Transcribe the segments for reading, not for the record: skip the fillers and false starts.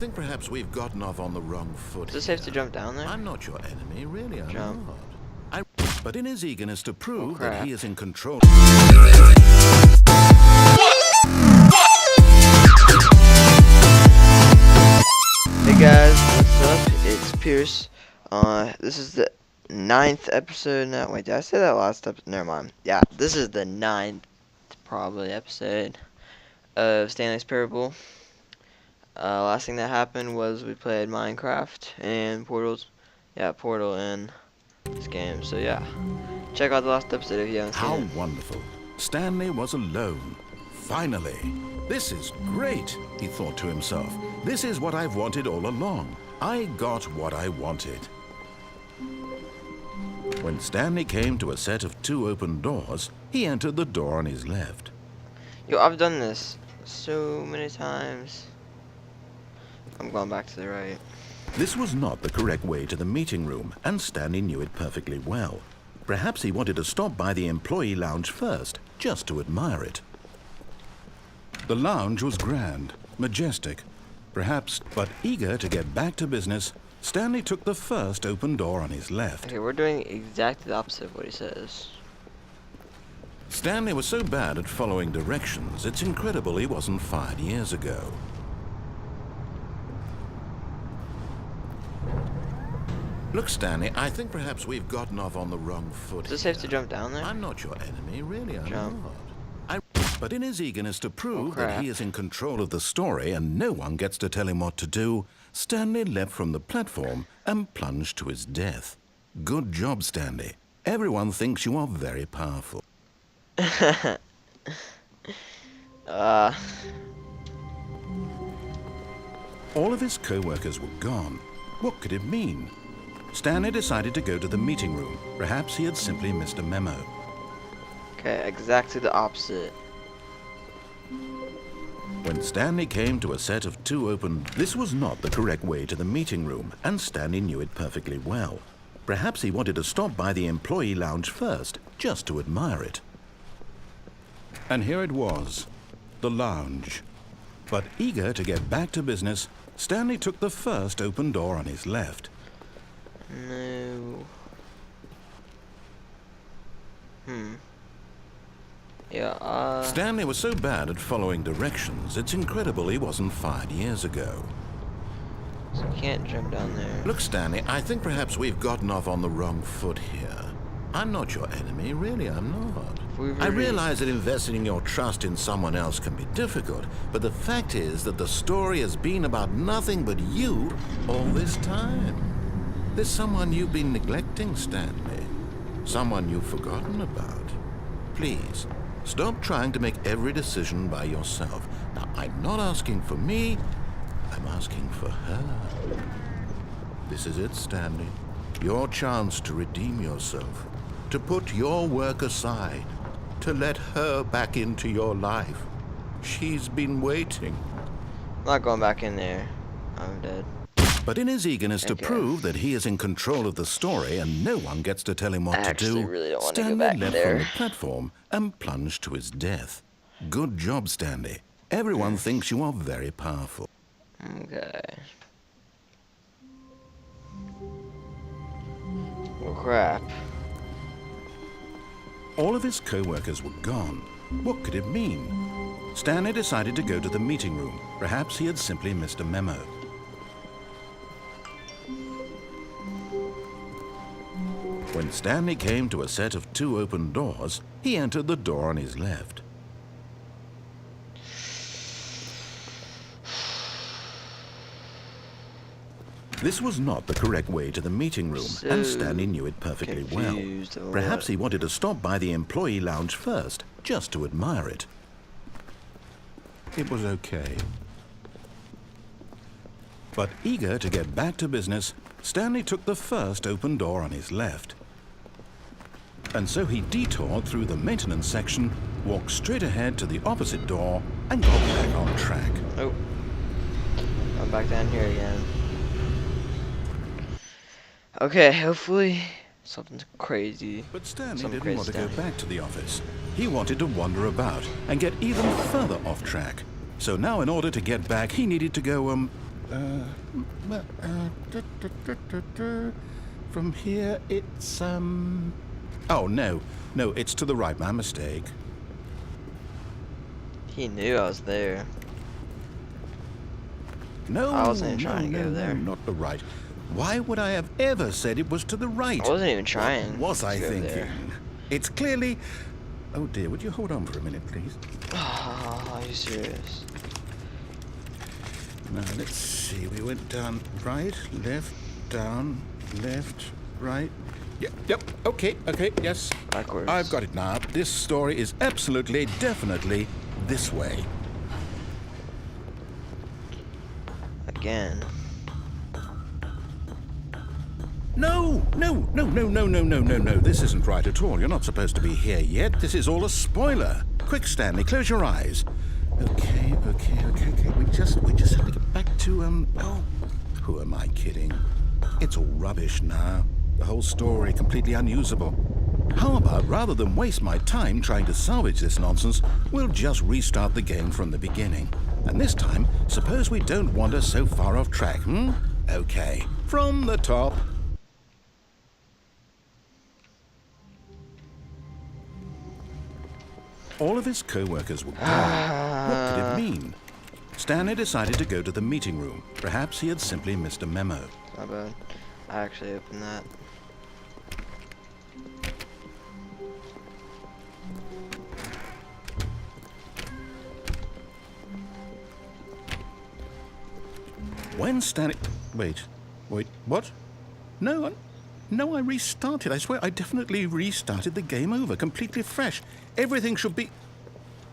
I think perhaps we've gotten off on the wrong foot. Is it safe to jump down there? I'm not your enemy, really, I'm Jump. not. But in his eagerness to prove that crap. he is in control... Hey guys, what's up? It's Pierce. This is the 9th episode. No, wait, did I say that last episode? Never mind. Yeah, this is the 9th, probably, episode of Stanley's Parable. Last thing that happened was we played Minecraft and Portal in this game. So yeah, check out the last episode if you haven't seen How it. wonderful. Stanley was alone. Finally. This is great, he thought to himself. This is what I've wanted all along. I got what I wanted. When Stanley came to a set of 2 open doors, he entered the door on his left. Yo, I've done this so many times. I'm going back to the right. This was not the correct way to the meeting room, and Stanley knew it perfectly well. Perhaps he wanted to stop by the employee lounge first, just to admire it. The lounge was grand, majestic, perhaps, but eager to get back to business, Stanley took the first open door on his left. Okay, we're doing exactly the opposite of what he says. Stanley was so bad at following directions, it's incredible he wasn't fired years ago. Look, Stanley, I think perhaps we've gotten off on the wrong foot. Is it safe to jump down there? I'm not your enemy, really, I'm Jump. not. But in his eagerness to prove that crap. he is in control of the story and no one gets to tell him what to do, Stanley leapt from the platform and plunged to his death. Good job, Stanley. Everyone thinks you are very powerful. All of his co-workers were gone. What could it mean? Stanley decided to go to the meeting room. Perhaps he had simply missed a memo. Okay, exactly the opposite. When Stanley came to a set of 2 open... This was not the correct way to the meeting room, and Stanley knew it perfectly well. Perhaps he wanted to stop by the employee lounge first, just to admire it. And here it was, the lounge. But eager to get back to business, Stanley took the first open door on his left. No. Yeah, Stanley was so bad at following directions, it's incredible he wasn't fired years ago. so you can't jump down there. Look, Stanley, I think perhaps we've gotten off on the wrong foot here. I'm not your enemy, really, I'm not. I realize that investing your trust in someone else can be difficult, but the fact is that the story has been about nothing but you all this time. There's someone you've been neglecting, Stanley. Someone you've forgotten about. Please, stop trying to make every decision by yourself. Now, I'm not asking for me, I'm asking for her. This is it, Stanley. Your chance to redeem yourself. To put your work aside. To let her back into your life. She's been waiting. I'm not going back in there. I'm dead. But in his eagerness to Okay. prove that he is in control of the story and no one gets to tell him what to actually do, really don't want to go Stanley back leapt there. from the platform and plunged to his death. Good job, Stanley. Everyone thinks you are very powerful. Okay. Well, crap. All of his co-workers were gone. What could it mean? Stanley decided to go to the meeting room. Perhaps he had simply missed a memo. When Stanley came to a set of 2 open doors, he entered the door on his left. This was not the correct way to the meeting room, and So Stanley knew it perfectly well. confused over Perhaps what- he wanted to stop by the employee lounge first, just to admire it. It was okay. But eager to get back to business, Stanley took the first open door on his left. And so he detoured through the maintenance section, walked straight ahead to the opposite door, and got back on track. Oh. I'm back down here again. Okay, hopefully something's crazy. But Stanley Something didn't want to crazy go down back to the office. He wanted to wander about and get even further off track. So now in order to get back, he needed to go, Well, from here, it's, Oh, no. No, it's to the right. My mistake. He knew I was there. No, I wasn't even trying to go there. No, not the right. Why would I have ever said it was to the right? I wasn't even trying. What was I to go thinking? there. It's clearly... Oh, dear. Would you hold on for a minute, please? Oh, are you serious? Now, let's see. We went down right, left, down, left, right. Yep. Okay, yes. Backwards. I've got it now. This story is absolutely, definitely this way. Again. No. This isn't right at all. You're not supposed to be here yet. This is all a spoiler. Quick, Stanley, close your eyes. Okay. We just have to get back to, oh, who am I kidding? It's all rubbish now. The whole story completely unusable. How about, rather than waste my time trying to salvage this nonsense, we'll just restart the game from the beginning. And this time, suppose we don't wander so far off track, Okay, from the top. All of his co-workers were gone. What could it mean? Stanley decided to go to the meeting room. Perhaps he had simply missed a memo. My bad. I actually opened that. When Stanley... Wait, what? No, I restarted. I swear, I definitely restarted the game over, completely fresh. Everything should be...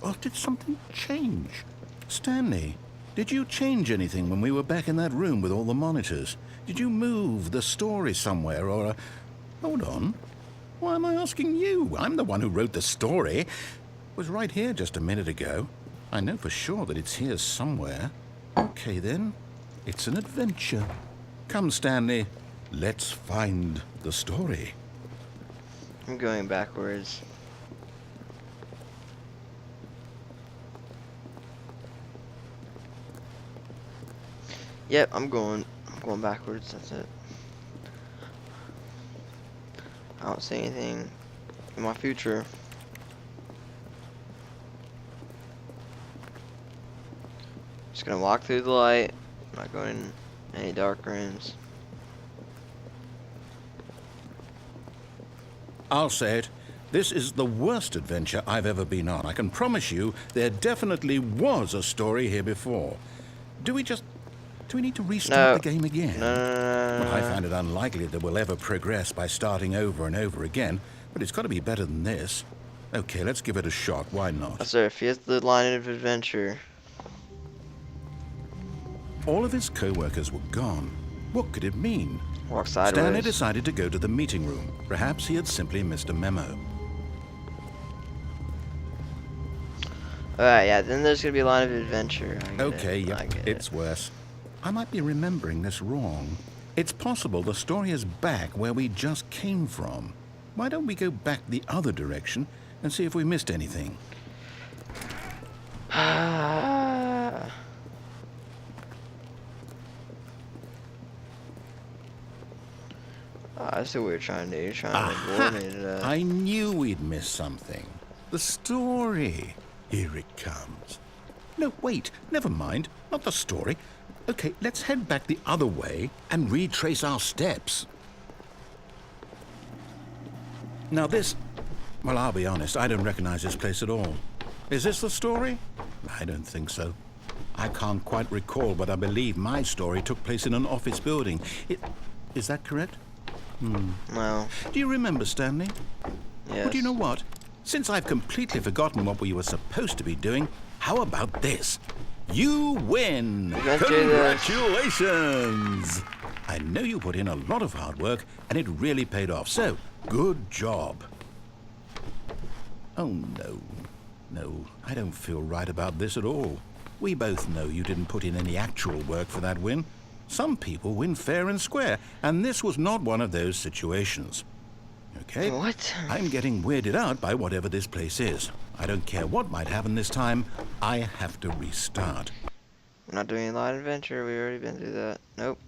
Or did something change? Stanley, did you change anything when we were back in that room with all the monitors? Did you move the story somewhere, or... Hold on. Why am I asking you? I'm the one who wrote the story. It was right here just a minute ago. I know for sure that it's here somewhere. Okay, then. It's an adventure. Come, Stanley. Let's find the story. I'm going backwards. Yep, I'm going backwards. That's it. I don't see anything in my future. Just gonna walk through the light. I'm not going in any dark rooms. I'll say it. This is the worst adventure I've ever been on. I can promise you there definitely was a story here before. Do we need to restart the game again? No. Well, I find it unlikely that we'll ever progress by starting over and over again, but it's got to be better than this. Okay, let's give it a shot. Why not? Sir, if he has the line of adventure. All of his co-workers were gone. What could it mean? Walk sideways. Stanley decided to go to the meeting room. Perhaps he had simply missed a memo. Alright, yeah, then there's gonna be a line of adventure. Okay, yeah, it's worse. I might be remembering this wrong. It's possible the story is back where we just came from. Why don't we go back the other direction and see if we missed anything? I see what you're trying to do. You're trying to bore me to death. I knew we'd miss something. The story. Here it comes. No, wait. Never mind. Not the story. Okay, let's head back the other way and retrace our steps. Now this... Well, I'll be honest. I don't recognize this place at all. Is this the story? I don't think so. I can't quite recall, but I believe my story took place in an office building. Is that correct? No. Do you remember, Stanley? Yes. Well, do you know what? Since I've completely forgotten what we were supposed to be doing, how about this? You win! Congratulations! I know you put in a lot of hard work, and it really paid off, so good job. Oh, no. No, I don't feel right about this at all. We both know you didn't put in any actual work for that win. Some people win fair and square, and this was not one of those situations. Okay? What? I'm getting weirded out by whatever this place is. I don't care what might happen this time. I have to restart. We're not doing a light adventure. We already been through that. Nope.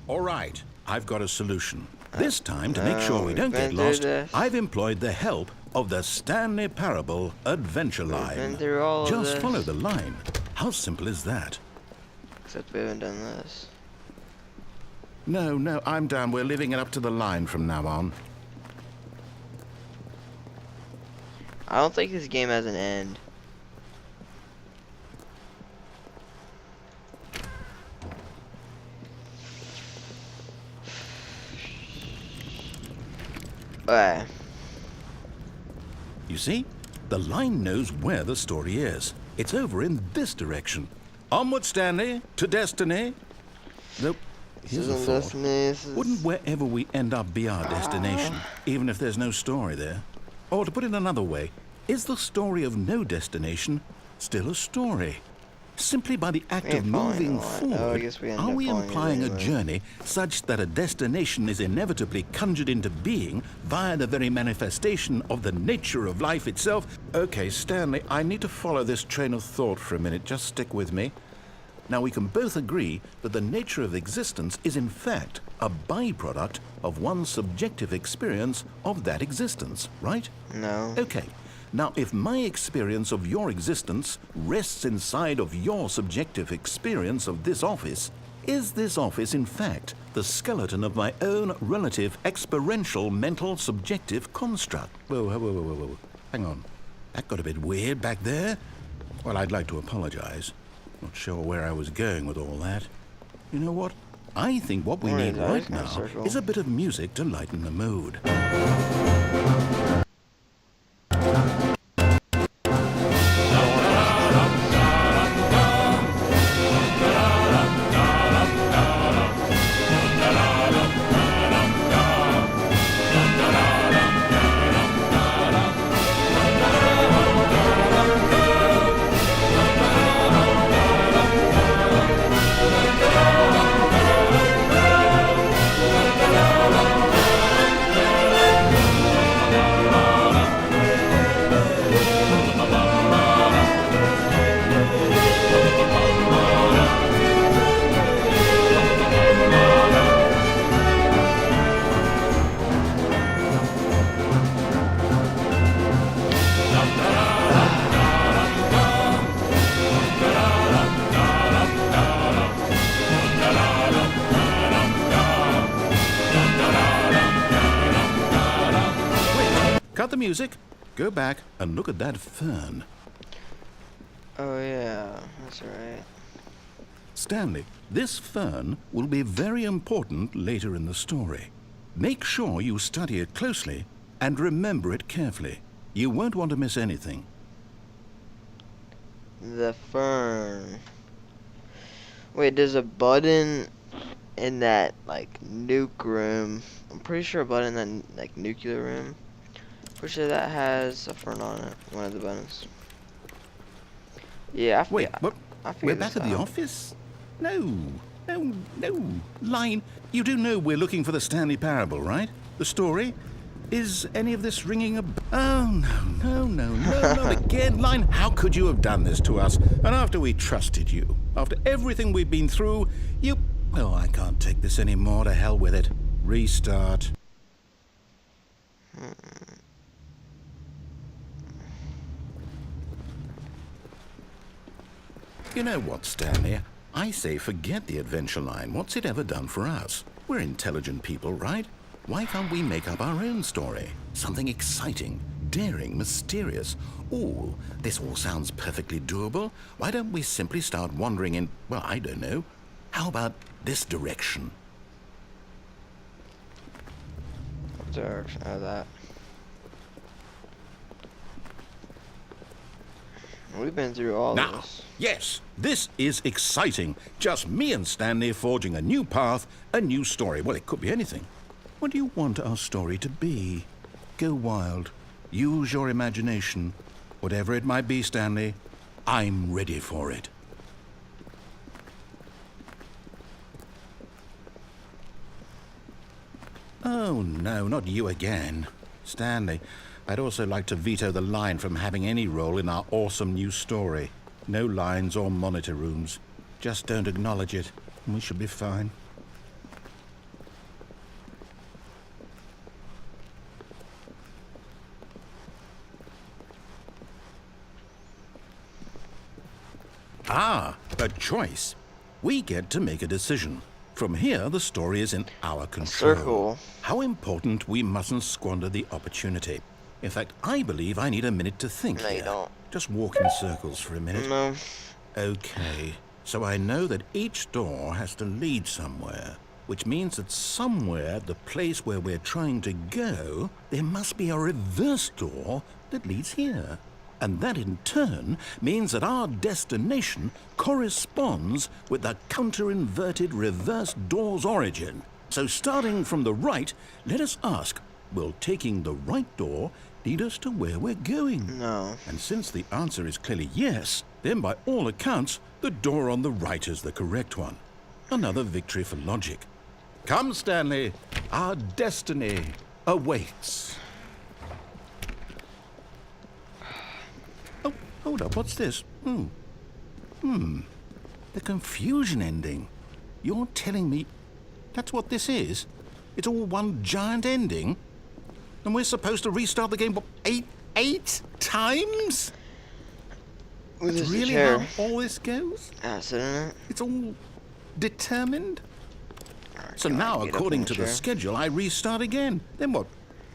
All right, I've got a solution. This time, to make sure we we've don't been get through lost, this. I've employed the help of the Stanley Parable Adventure We've Line. been through all of Just this. follow the line. How simple is that? Except we haven't done this. No, I'm down. We're leaving it up to the line from now on. I don't think this game has an end. Alright. You see? The line knows where the story is. It's over in this direction. Onward, Stanley, to destiny. Nope. Here's a thought. Wouldn't wherever we end up be our destination, even if there's no story there? Or to put it another way, is the story of no destination still a story? Simply by the act of moving forward, are we implying a journey such that a destination is inevitably conjured into being via the very manifestation of the nature of life itself? Okay, Stanley, I need to follow this train of thought for a minute. Just stick with me. Now, we can both agree that the nature of existence is in fact a byproduct of one's subjective experience of that existence, right? No. Okay. Now, if my experience of your existence rests inside of your subjective experience of this office, is this office, in fact, the skeleton of my own relative experiential mental subjective construct? Whoa. Hang on. That got a bit weird back there. Well, I'd like to apologize. Not sure where I was going with all that. You know what? I think what we need right now is a bit of music to lighten the mood. Cut the music, go back and look at that fern. Oh yeah, that's right. Stanley, this fern will be very important later in the story. Make sure you study it closely and remember it carefully. You won't want to miss anything. The fern. Wait, there's a button in that, like, nuke room. I'm pretty sure a button in that, like, nuclear room. Pretty sure that has a fern on it. One of the buttons. Yeah, Wait, what? We're back at the out. office? No. Line, you do know we're looking for the Stanley Parable, right? The story? Is any of this ringing a... Oh, no, not again. Line, how could you have done this to us? And after we trusted you, after everything we've been through, you... Oh, I can't take this anymore. To hell with it. Restart. You know what, Stanley? I say forget the adventure line. What's it ever done for us? We're intelligent people, right? Why can't we make up our own story? Something exciting, daring, mysterious. Ooh, this all sounds perfectly doable. Why don't we simply start wandering in, well, I don't know. How about this direction? What direction of that? We've been through all Now, this. yes, this is exciting. Just me and Stanley forging a new path, a new story. Well, it could be anything. What do you want our story to be? Go wild. Use your imagination. Whatever it might be, Stanley, I'm ready for it. Oh, no, not you again. Stanley, I'd also like to veto the line from having any role in our awesome new story. No lines or monitor rooms. Just don't acknowledge it, and we should be fine. Ah, a choice. We get to make a decision. From here, the story is in our control. Circle. How important we mustn't squander the opportunity. In fact, I believe I need a minute to think No, here. you don't. Just walk in circles for a minute. No. Okay, so I know that each door has to lead somewhere, which means that somewhere, the place where we're trying to go, there must be a reverse door that leads here. And that in turn means that our destination corresponds with the counter-inverted reverse door's origin. So starting from the right, let us ask, will taking the right door lead us to where we're going? No. And since the answer is clearly yes, then by all accounts, the door on the right is the correct one. Another victory for logic. Come, Stanley, our destiny awaits. Oh, hold up, what's this? The confusion ending. You're telling me that's what this is? It's all one giant ending? And we're supposed to restart the game, what, eight times? That's really how all this goes? Isn't it? It's all determined? So now, according to the schedule, I restart again. Then what?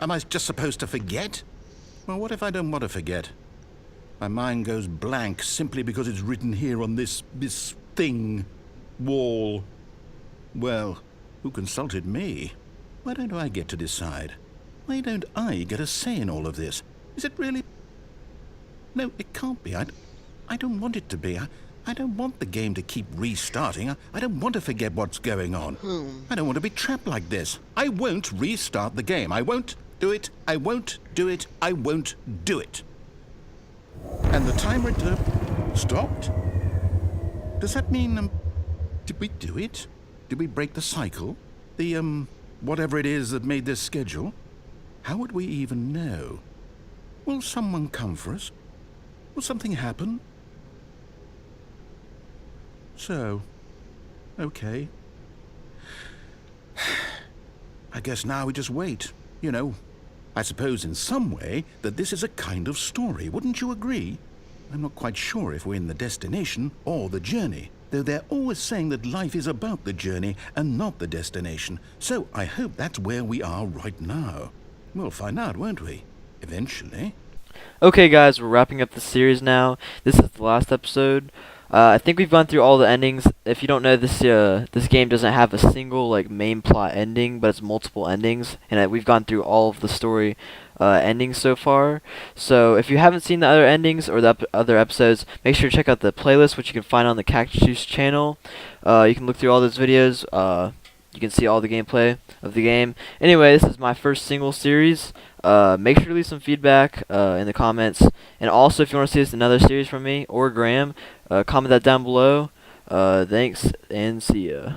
Am I just supposed to forget? Well, what if I don't want to forget? My mind goes blank simply because it's written here on this thing, wall. Well, who consulted me? Why don't I get to decide? Why don't I get a say in all of this? Is it really? No, it can't be. I don't want it to be. I don't want the game to keep restarting. I don't want to forget what's going on. I don't want to be trapped like this. I won't restart the game. I won't do it. I won't do it. I won't do it. And the timer stopped? Does that mean, did we do it? Did we break the cycle? The, whatever it is that made this schedule? How would we even know? Will someone come for us? Will something happen? So, okay. I guess now we just wait, you know. I suppose in some way that this is a kind of story, wouldn't you agree? I'm not quite sure if we're in the destination or the journey, though they're always saying that life is about the journey and not the destination, so I hope that's where we are right now. We'll find out, won't we? Eventually. Okay guys, we're wrapping up the series now. This is the last episode. I think we've gone through all the endings. If you don't know, this game doesn't have a single like main plot ending, but it's multiple endings, and we've gone through all of the story endings so far. So if you haven't seen the other endings or the other episodes, make sure to check out the playlist, which you can find on the CactusJuice channel. You can look through all those videos. You can see all the gameplay of the game. Anyway, this is my first single series. Make sure to leave some feedback in the comments. And also, if you want to see this another series from me or Graham, comment that down below. Thanks, and see ya.